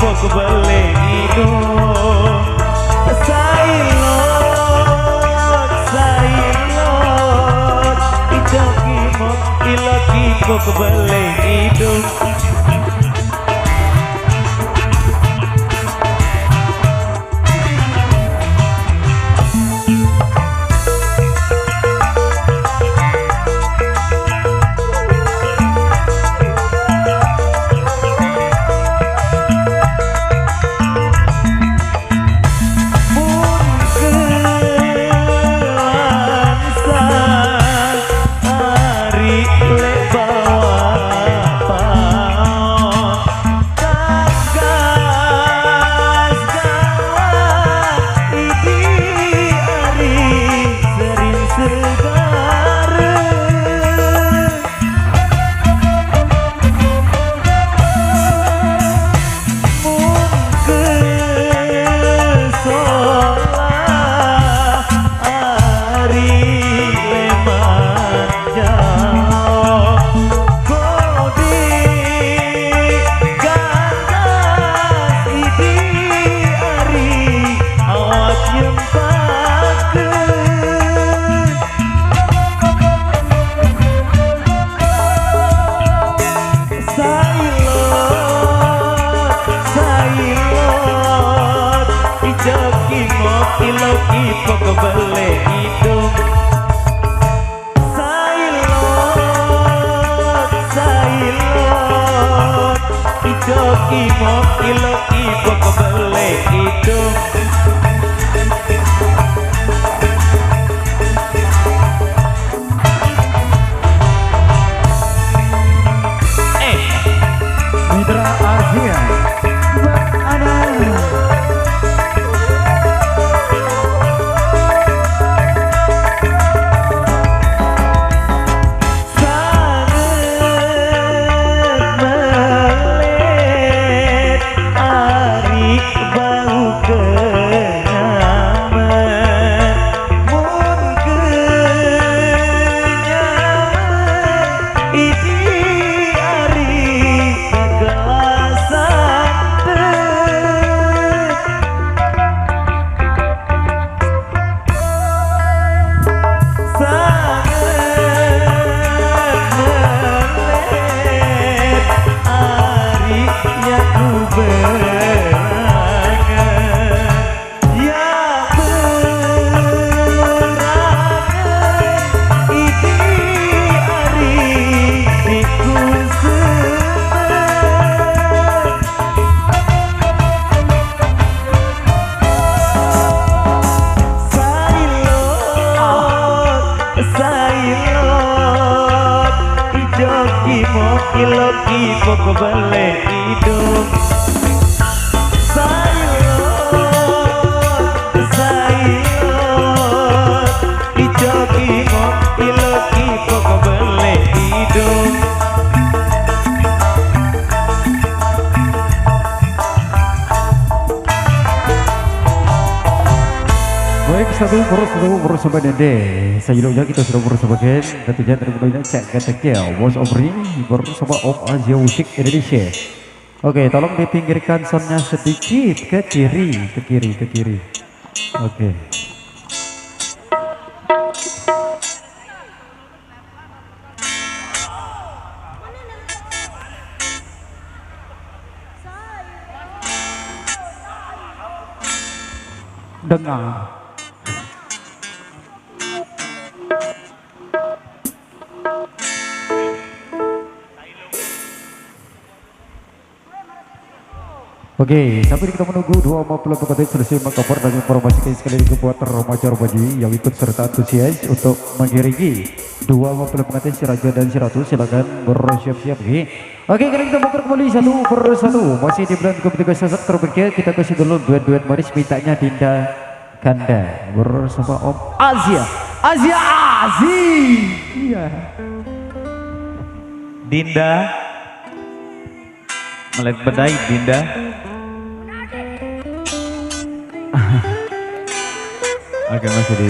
pok bele hidung sailot ijoki mok iloki pok bele hidung iloki pok bele hidung sailot ijoki mok iloki pok bele hidung Mitra Asia iloki pok bele hidung sailot ijoki mok iloki pok bele hidung baik satu bersama Dede sayulnya kita sudah bersama Ken tentunya terima cek keteknya Voice of Ring bersama Om Asia Musik Indonesia. Oke, tolong dipinggirkan soundnya sedikit ke kiri. Oke. Dengar. Oke, sampai kita menunggu 20 pekerjaan selesai mengkabar dan informasikan sekali lagi buat remaja-remaja yang ikut serta antusias untuk mengiringi 20 pengantin si Raja dan si Ratu. Silakan bersiap-siap. Oke, kita bakar kembali satu persatu. Masih di bulan ketiga sasak terbaik, kita kasih dulu duet-duet manis mintanya Dinda Kanda bersama Om Asia. Iya. Dinda melek bedai Dinda. Oke, masih di